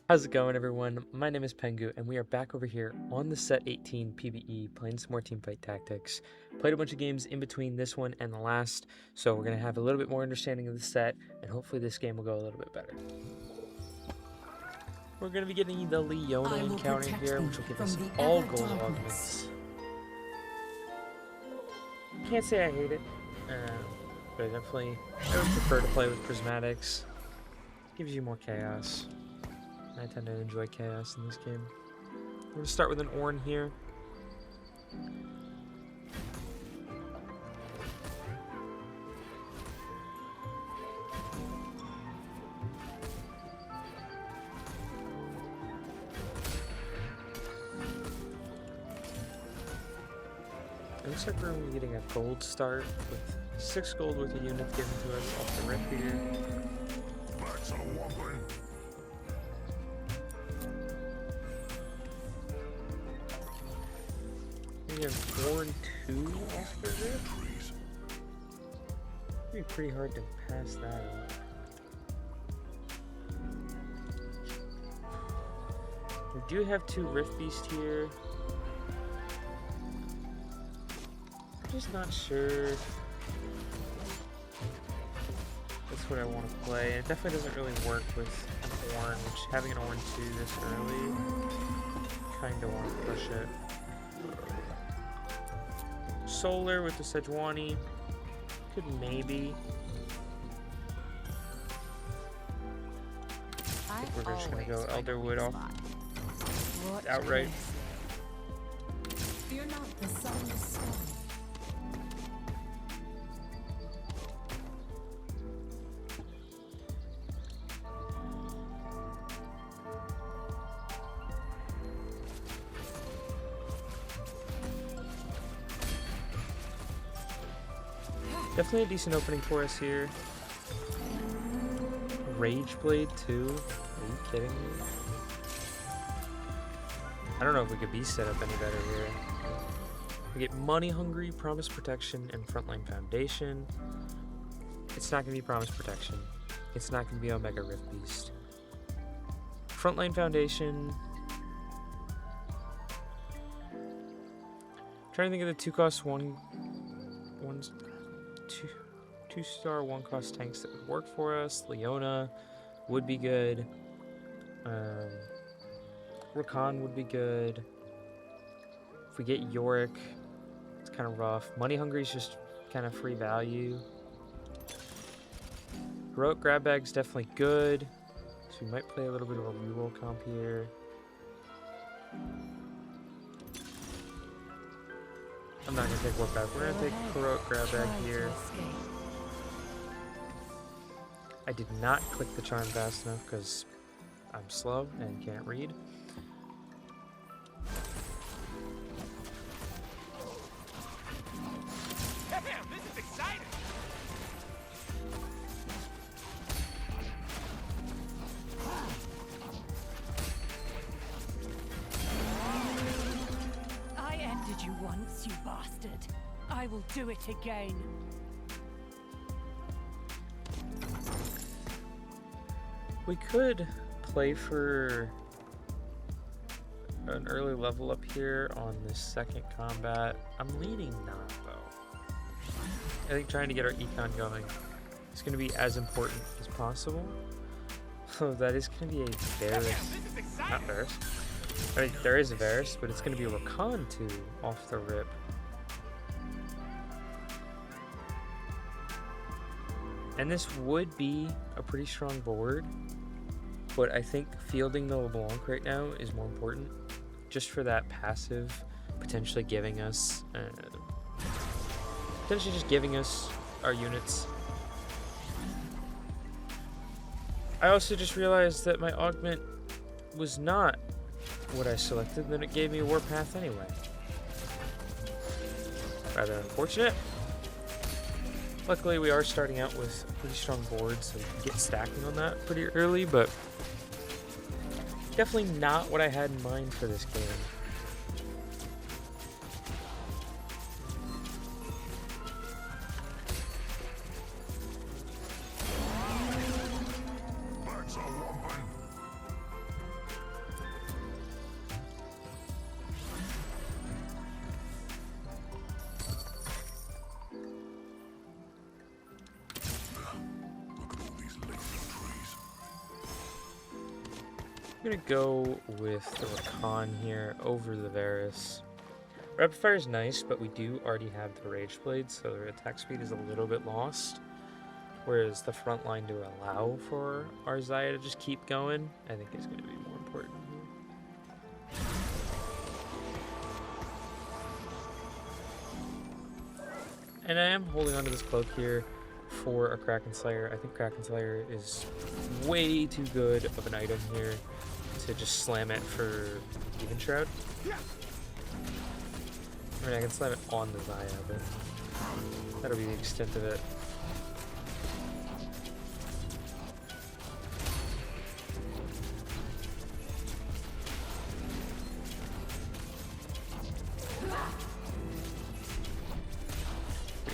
How's it going, everyone? My name is Pengu, and we are back over here on the set 18 PBE, playing some more teamfight tactics. Played a bunch of games in between this one and the last, so we're going to have a little bit more understanding of the set, and hopefully this game will go a little bit better. We're going to be getting the Leona encounter here, which will give us all gold augments. Can't say I hate it, but I would prefer to play with prismatics. Gives you more chaos. I tend to enjoy chaos in this game. We're going to start with an Ornn here. It looks like we're going to be getting a gold start with 6 gold worth of units given to us off the rip here. We have Warren 2 off the rip. It'd be pretty hard to pass that up. We do have 2 Rift Beast here. I'm just not sure that's what I want to play. It definitely doesn't really work with an Ornn, which having an Ornn 2 this early, kinda want to push it. Solar with the Sejuani, could maybe. I think we're just gonna go Elderwood off outright. Fear not the sunless sky. Definitely a decent opening for us here. Rage Blade too? Are you kidding me? I don't know if we could be set up any better here. We get Money Hungry, Promise Protection, and Frontline Foundation. It's not going to be Promise Protection. It's not going to be Omega Rift Beast. Frontline Foundation. Trying to think of the 2-cost 2-star 1-cost tanks that would work for us. Leona would be good. Rakan would be good. If we get Yorick, it's kind of rough. Money Hungry is just kind of free value. Heroic Grab Bag's definitely good. So we might play a little bit of a reroll comp here. I'm not going to take Warpath. We're going to take Heroic Grab Bag here. I did not click the charm fast enough because I'm slow and can't read. Damn, this is exciting! I ended you once, you bastard. I will do it again. We could play for an early level up here on this second combat. I'm leaning not, though. I think trying to get our econ going is going to be as important as possible. So that is going to be a Varus. Not Varus. I mean, there is a Varus, but it's going to be a Rakan 2 off the rip. And this would be a pretty strong board, but I think fielding the LeBlanc right now is more important, just for that passive, potentially giving us, our units. I also just realized that my Augment was not what I selected, and then it gave me a Warpath anyway. Rather unfortunate. Luckily, we are starting out with a pretty strong board, so we can get stacking on that pretty early, but definitely not what I had in mind for this game. I'm gonna go with the Rakan here over the Varus. Rapid Fire is nice, but we do already have the Rage Blade, so their attack speed is a little bit lost. Whereas the front line to allow for our Xayah to just keep going, I think is going to be more important here. And I am holding onto this cloak here for a Kraken Slayer. I think Kraken Slayer is way too good of an item here to just slam it for Even Shroud. I mean, I can slam it on the Xayah, but that'll be the extent of it.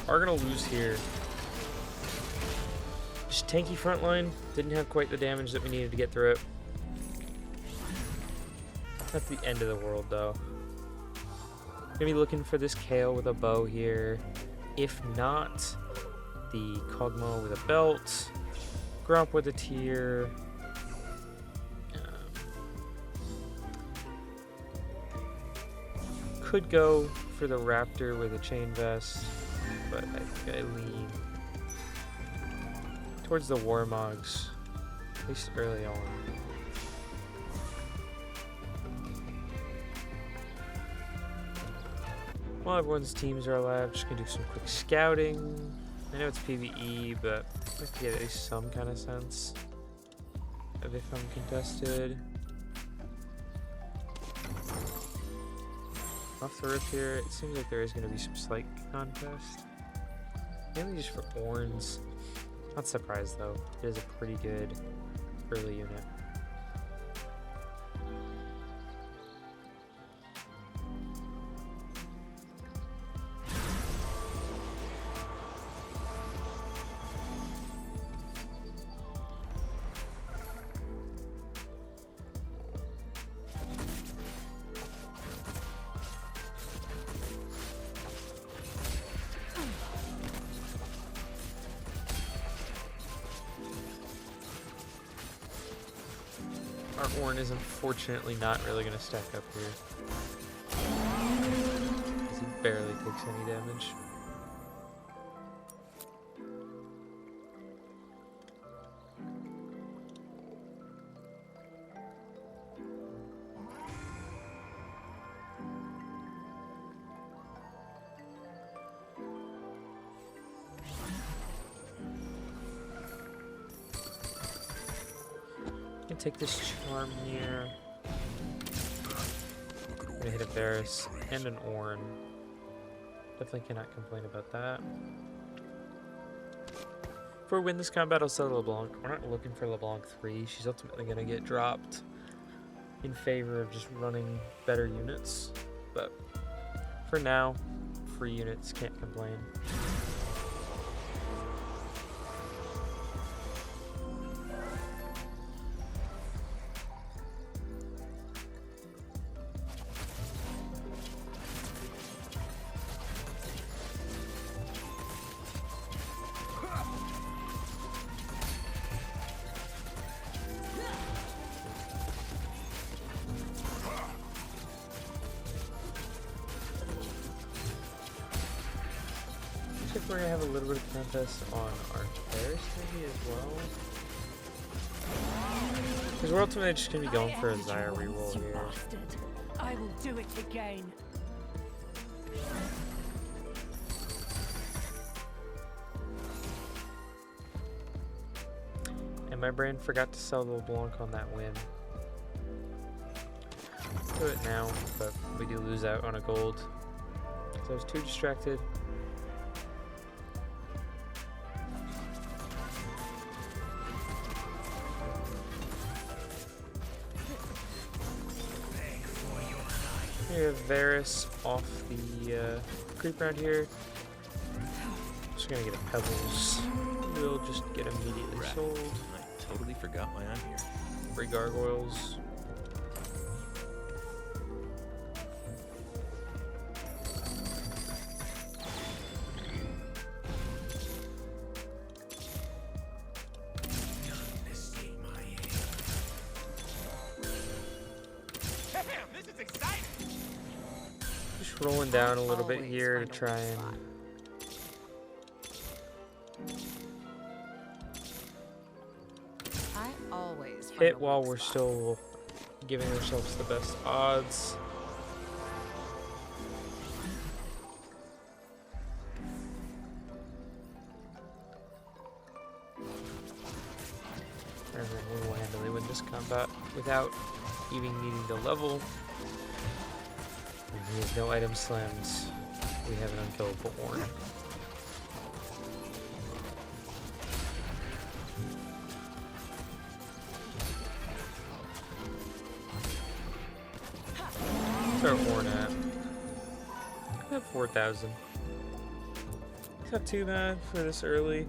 We are going to lose here. Just tanky frontline. Didn't have quite the damage that we needed to get through it. Not the end of the world, though. Gonna be looking for this Kale with a bow here. If not, the Kog'Maw with a belt. Gromp with a tier. Could go for the Raptor with a chain vest, but I think I lean towards the Warmogs, at least early on. While everyone's teams are alive, just gonna do some quick scouting. I know it's PBE, but I have to get at least some kind of sense of if I'm contested. Off the rip here, it seems like there is gonna be some slight contest. Mainly just for Ornns. Not surprised though, it is a pretty good early unit. Our Ornn is unfortunately not really going to stack up here, because he barely takes any damage. Take this charm here. I'm gonna hit a Varus and an Ornn. Definitely cannot complain about that. If we win this combat, I'll sell LeBlanc. We're not looking for LeBlanc 3. She's ultimately gonna get dropped in favor of just running better units. But for now, free units, can't complain. We're gonna have a little bit of contest on our Varus maybe as well. Because we're ultimately just gonna be going for a Xayah Reroll here. Bastard. I will do it again. And my brain forgot to sell the LeBlanc on that win. Do it now, but we do lose out on a gold. So I was too distracted. We have Varus off the creep around here. Just gonna get a Pebbles. We'll just get immediately sold. I totally forgot why I'm here. Free gargoyles. Rolling down a little bit Always here to find a try weak and spot. I always find hit a while weak we're spot. still giving ourselves the best odds. And then we will handily win this combat without even needing to level. And he has no item slams. We have an unkillable Ornn. What's our Ornn at? I have 4,000. It's not too bad for this early.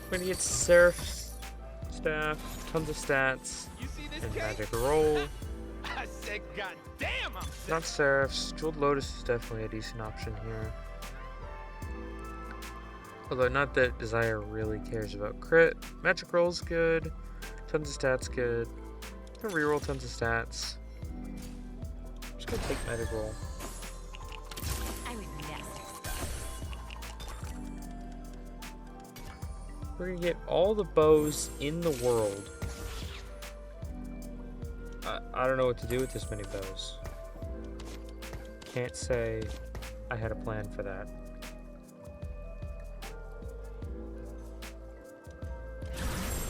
When he gets Seraph's staff, tons of stats, You see this and cake? magic roll. I said, God damn, I'm sick. Not Seraph's. Jeweled Lotus is definitely a decent option here. Although not that Xayah really cares about crit. Magic roll's good. Tons of stats good. Can reroll tons of stats. I'm just gonna take magic roll. I would nasty stuff. We're gonna get all the bows in the world. I don't know what to do with this many bows. Can't say I had a plan for that.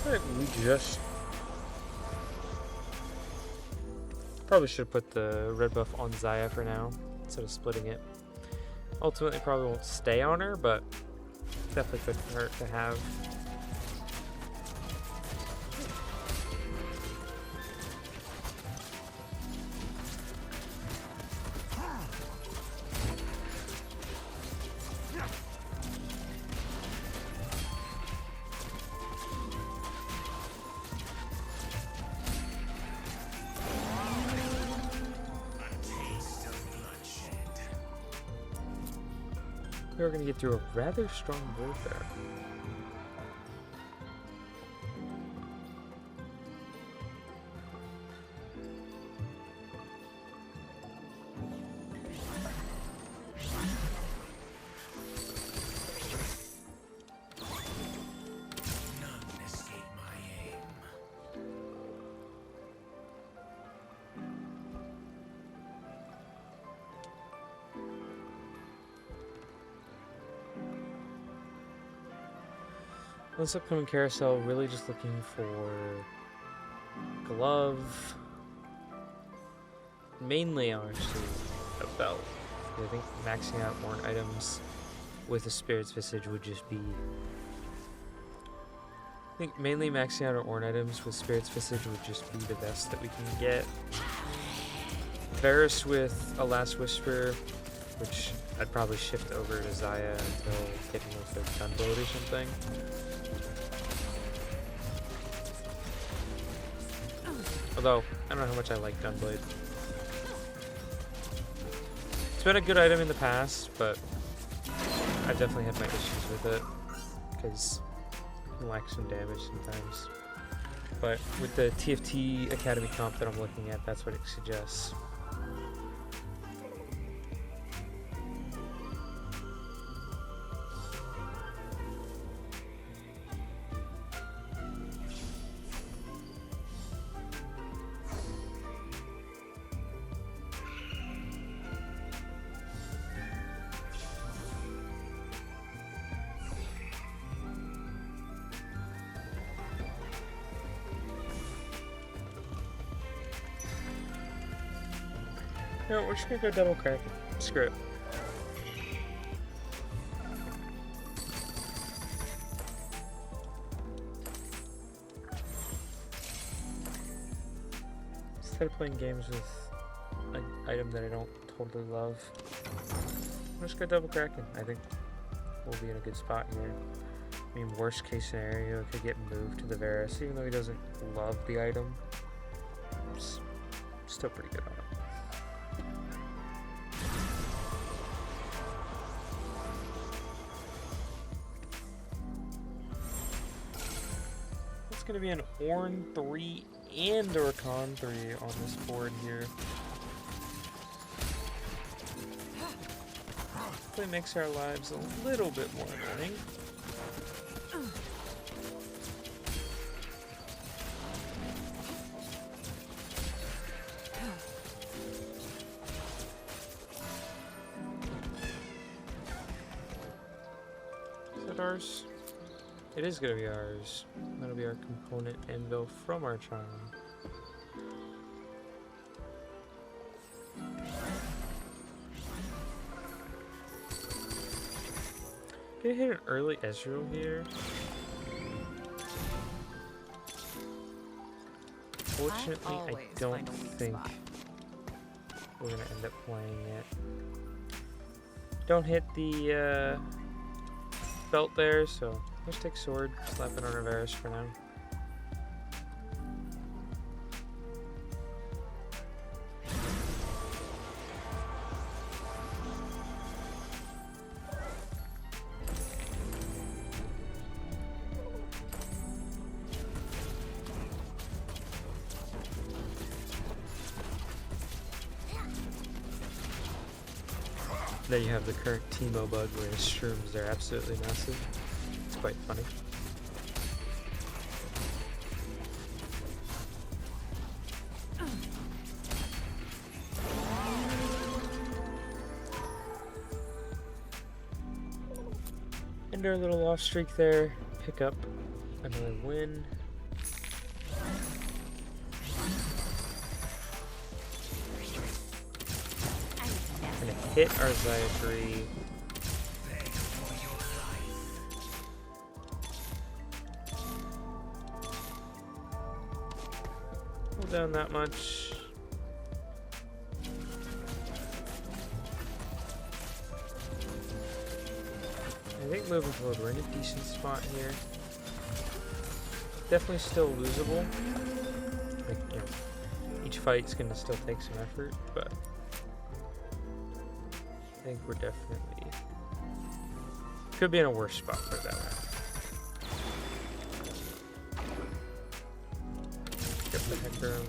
Alright, we just probably should have put the red buff on Xayah for now instead of splitting it. Ultimately, probably won't stay on her, but definitely couldn't hurt to have. We're going to get through a rather strong warfare. None escape my aim. This upcoming carousel, really just looking for glove. Mainly, actually, a belt. I think maxing out Ornn items with a Spirit's Visage would just be... I think mainly maxing out our Ornn items with Spirit's Visage would just be the best that we can get. Varus with a Last Whisper, which I'd probably shift over to Xayah until getting with a Gunblade or something. Although, I don't know how much I like Gunblade. It's been a good item in the past, but I've definitely had my issues with it, because it can lack some damage sometimes. But with the TFT Academy comp that I'm looking at, that's what it suggests. No, we're just gonna go double crack it. Screw it. Instead of playing games with an item that I don't totally love, we'll just go double cracking. I think we'll be in a good spot here. I mean, worst case scenario, it could get moved to the Varus, even though he doesn't love the item. It's still pretty good on it. it's going to be an Ornn 3 and a Rakan 3 on this board here. Hopefully makes our lives a little bit more annoying. Is it ours? It is going to be ours. That'll be our component anvil from our charm. Gonna hit an early Ezreal here. Fortunately, I don't think we're gonna end up playing it. Don't hit the belt there, so let's take sword, slap it on Varus for now. Then you have the current Teemo bug where his shrooms are absolutely massive. It's quite funny. End our little off streak there. Pick up another win. Hit our Xayah Reroll. Pull down that much. I think moving forward, we're in a decent spot here. Definitely still losable. Like, you know, each fight's gonna still take some effort, but I think we're definitely could be in a worse spot, put it that way. Get the heck around.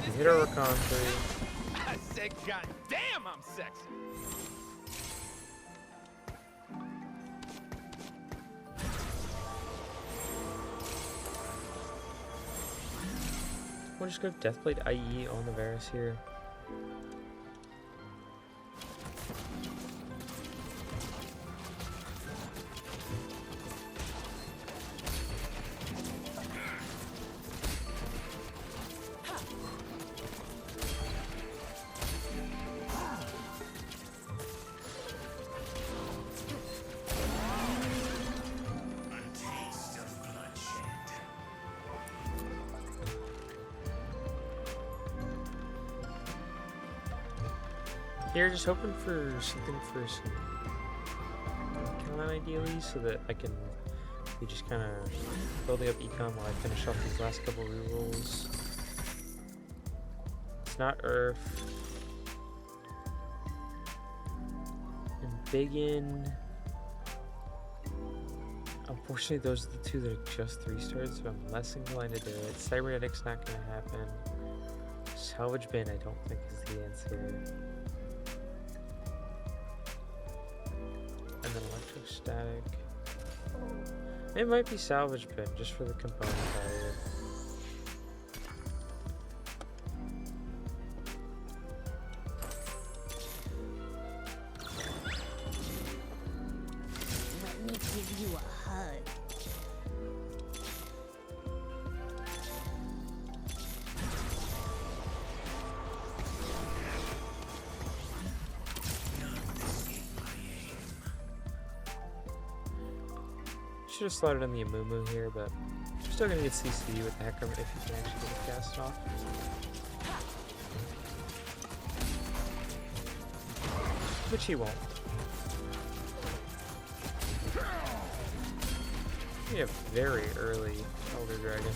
We hit our Rakan 3. I said, God damn, I'm sexy. We'll just go Deathblade IE on the Varus here. Here, just hoping for something for some econ ideally, so that I can be just kind of building up econ while I finish off these last couple rerolls. It's not Earth. And Biggin. Unfortunately, those are the two that are just 3-starred, so I'm less inclined to do it. Cybernetic's not going to happen. Salvage bin, I don't think is the answer. And then electrostatic. It might be salvage bin just for the component value. Let me give you a hug. Should have slotted in the Amumu here, but we're still gonna get CC with the Hecarim if you can actually get it cast off. Which he won't. We have very early Elder Dragon.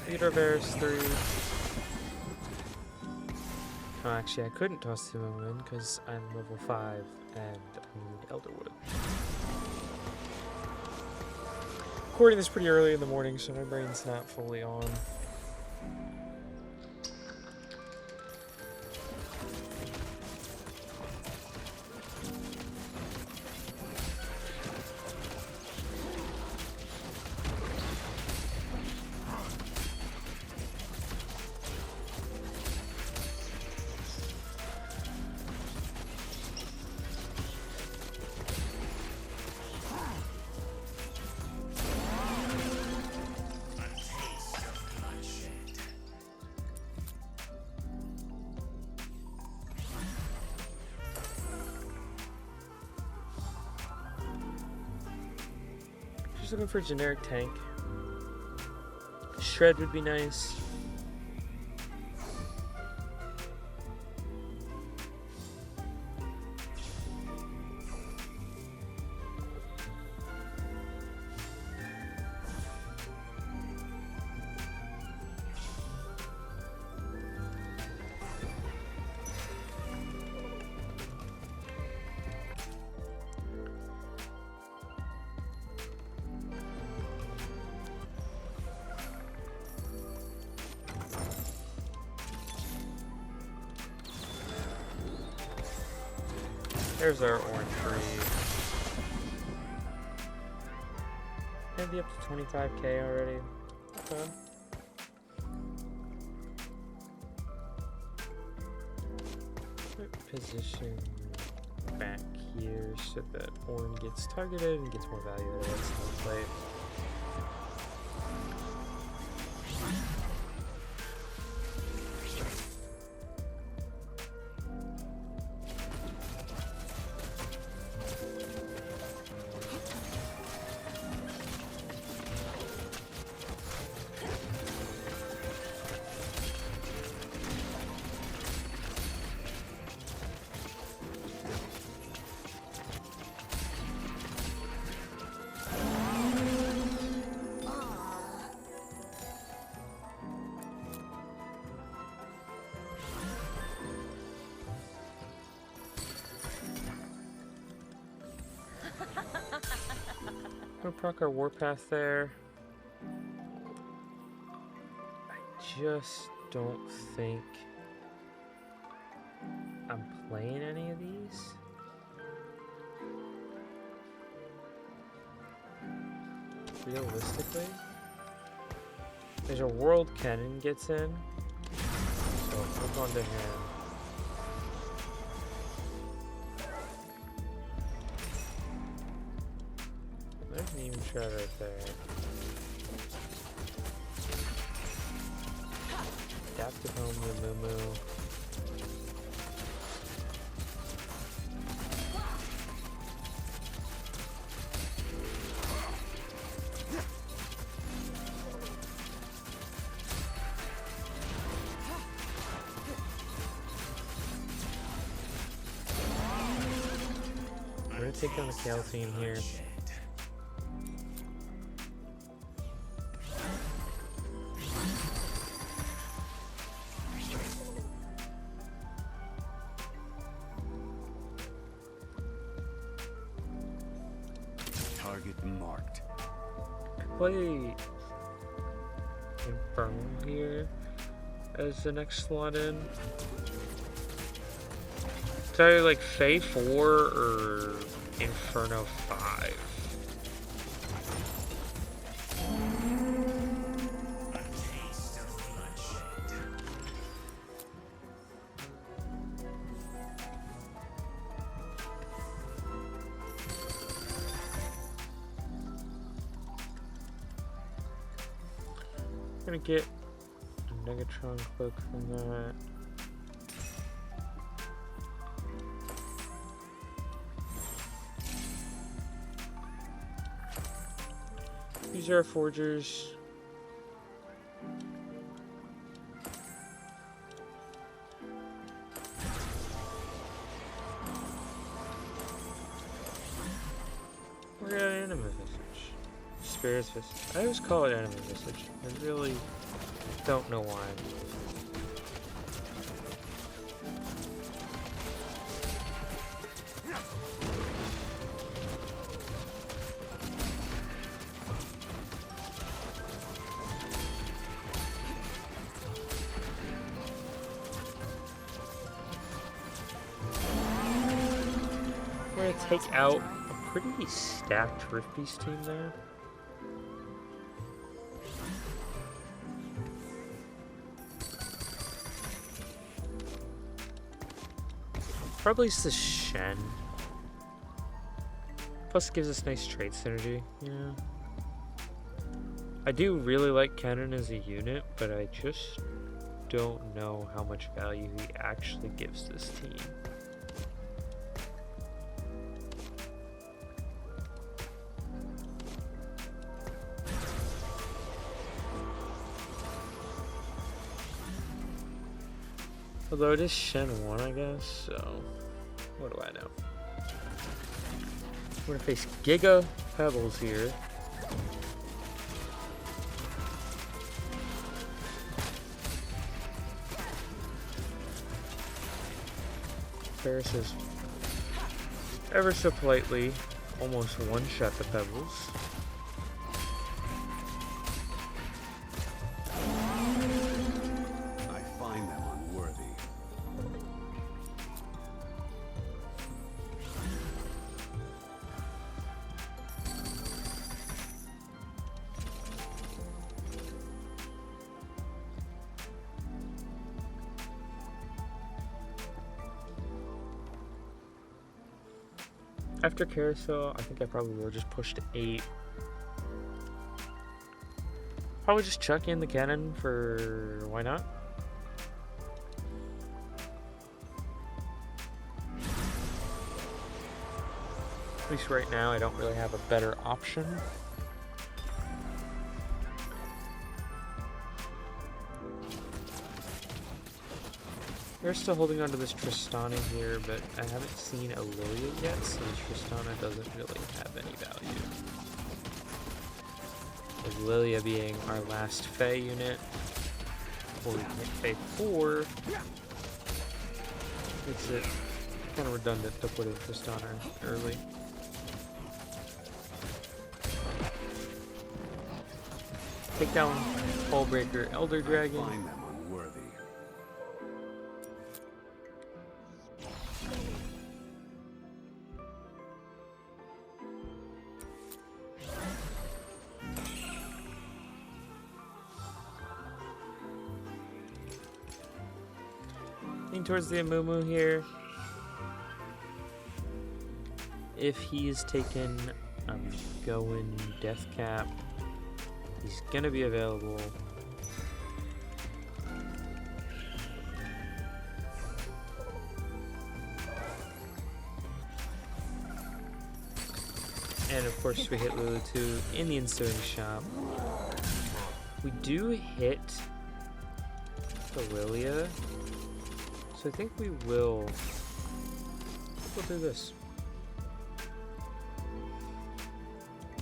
Theodore Varus 3. Oh, actually, I couldn't toss him a win because I'm level 5 and I need Elderwood. Recording this pretty early in the morning, so my brain's not fully on. Just looking for a generic tank. Shred would be nice. There's our orange tree. Maybe up to 25k already. Okay. Position back here so that Orn gets targeted and gets more value out of that plate. We'll proc our Warpath there. I just don't think I'm playing any of these. Realistically, there's a World Cannon gets in, so we'll go on to him. There's an even shred right there. Adaptive home the Moo. We're gonna take down the Kale team here. Target marked. Play Infernal here as the next slot in. It's either like Fae 4 or Inferno 5. Gonna get a Negatron cloak from that. These are our forgers. We're at Anima Visage. Spirit's Visage. I always call it Anima Visage. I really don't know why. I'm gonna take out a pretty stacked Rift Beast team there. Probably it's the Shen. Plus it gives us nice trade synergy, yeah. I do really like Kennen as a unit, but I just don't know how much value he actually gives this team. Although it is Shen 1, I guess, so what do I know? We're gonna face Giga Pebbles here. Ferris is ever so politely almost one-shot the Pebbles. After Carousel, I think I probably will just push to 8. Probably just chuck in the cannon for why not? At least right now I don't really have a better option. We're still holding on to this Tristana here, but I haven't seen a Lilia yet, so the Tristana doesn't really have any value. With Lilia being our last Fae unit, before we hit Fae 4, makes it kind of redundant to put in Tristana early. Take down Fallbreaker Elder Dragon. Towards the Amumu here. If he's taken going Death Cap, he's gonna be available. And of course we hit Lulu 2 in the ensuing shop. We do hit the Lilia. So I think we'll do this.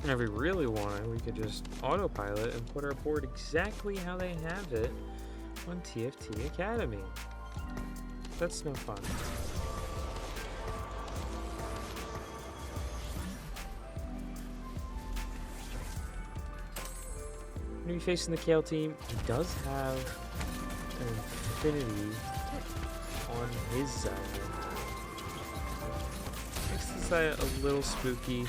And if we really want it, we could just autopilot and put our board exactly how they have it on TFT Academy. That's no fun. When you're facing the Kale team, he does have an Infinity on his Xayah. Makes the Xayah a little spooky.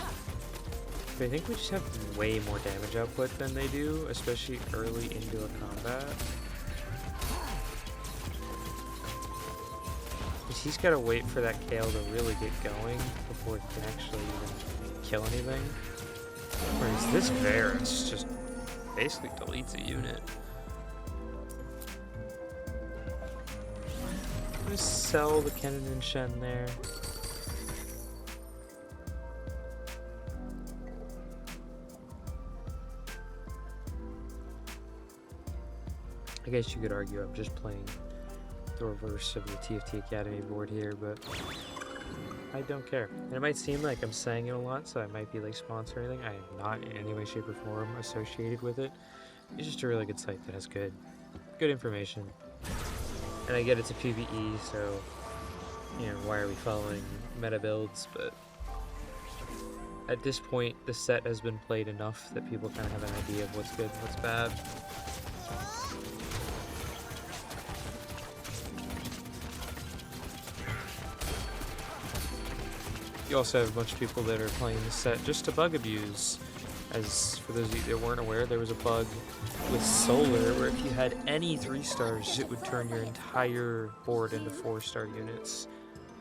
But I think we just have way more damage output than they do, especially early into a combat. Because he's got to wait for that Kale to really get going before he can actually even kill anything. Whereas this Varus just basically deletes a unit. I'm gonna sell the Kennen and Shen there. I guess you could argue I'm just playing the reverse of the TFT Academy board here, but I don't care. And it might seem like I'm saying it a lot, so I might be like sponsored or anything. I am not in any way, shape, or form associated with it. It's just a really good site that has good good information. And I get it's a PBE, so, you know, why are we following meta builds? But at this point, the set has been played enough that people kind of have an idea of what's good and what's bad. You also have a bunch of people that are playing the set just to bug abuse. As for those of you that weren't aware, there was a bug with Solar where if you had any 3-stars, it would turn your entire board into 4-star units.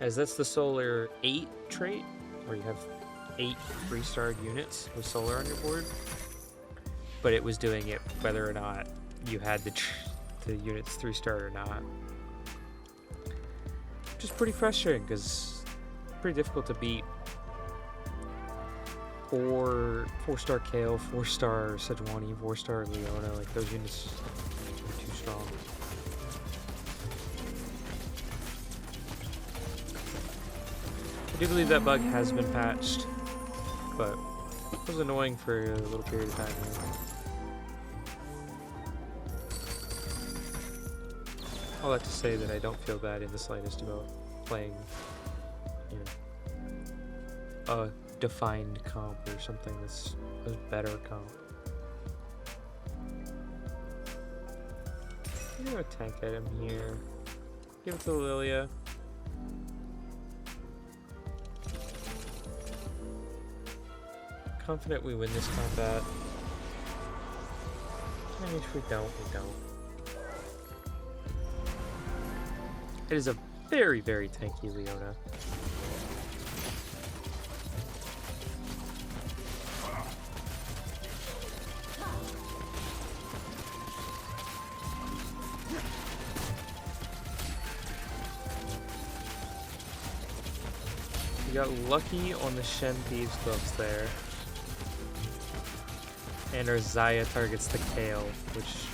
As that's the Solar 8 trait, where you have 8 3-star units with Solar on your board. But it was doing it whether or not you had the units 3-star or not. Which is pretty frustrating because pretty difficult to beat 4-star Kale, 4-star Sejuani, 4-star Leona. Like those units are too strong. I do believe that bug has been patched, but it was annoying for a little period of time here. All that to say that I don't feel bad in the slightest about playing, you know, a defined comp or something that's a better comp. I'm gonna tank item here. Give it to Lilia. Confident we win this combat. I mean, if we don't, we don't. It is a very, very tanky Leona. We got lucky on the Shen Thieves gloves there. And our Xayah targets the Kale, which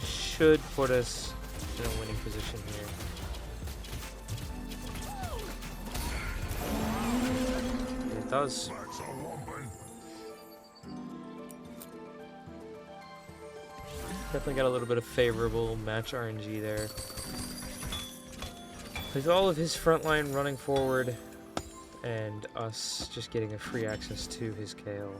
should put us in a winning position here. It does. Definitely got a little bit of favorable match RNG there. With all of his frontline running forward and us just getting a free access to his Kale.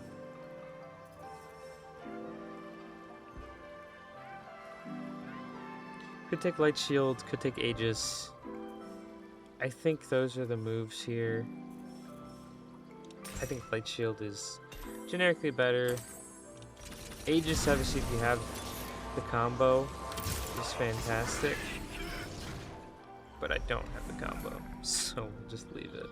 Could take Light Shield, could take Aegis. I think those are the moves here. I think Light Shield is generically better. Aegis, obviously, if you have the combo, is fantastic. But I don't have the combo, so we'll just leave it.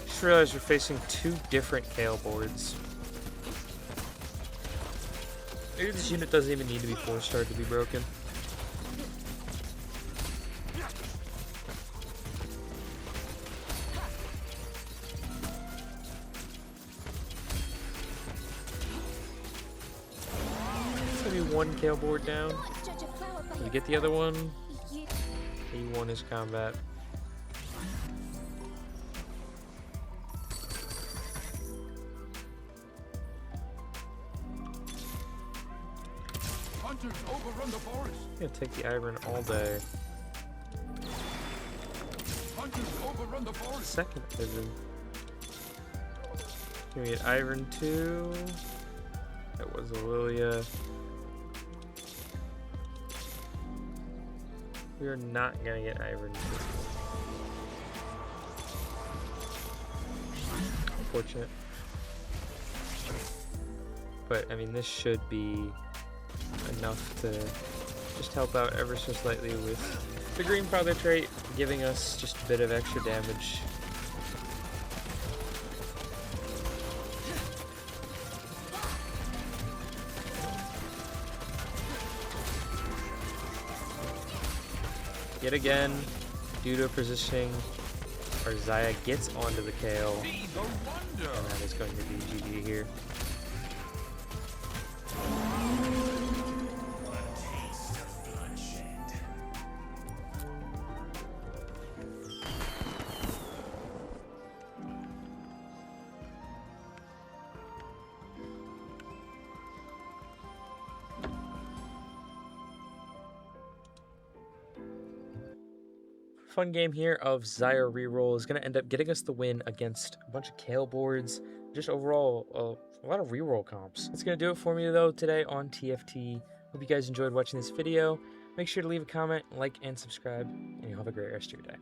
Just realized we're facing 2 different Kale boards. Maybe this unit doesn't even need to be 4-star to be broken. Maybe 1 Kale board down. Did we get the other one? He won his combat. Overrun the forest. I'm gonna take the Iron all day. Hunters overrun the forest. Second Iron. Can we get Iron 2? That was a Lilia. We are not gonna get Iron 2. Unfortunate. But I mean, this should be enough to just help out ever so slightly with the green father trait, giving us just a bit of extra damage. Yet again, due to positioning, our Xayah gets onto the Kale, and that is going to be GG here. fun game here of Xayah Reroll is going to end up getting us the win against a bunch of Kale boards, just overall a lot of reroll comps. That's going to do it for me though today on TFT. Hope you guys enjoyed watching this video. Make sure to leave a comment, like, and subscribe, and you'll have a great rest of your day.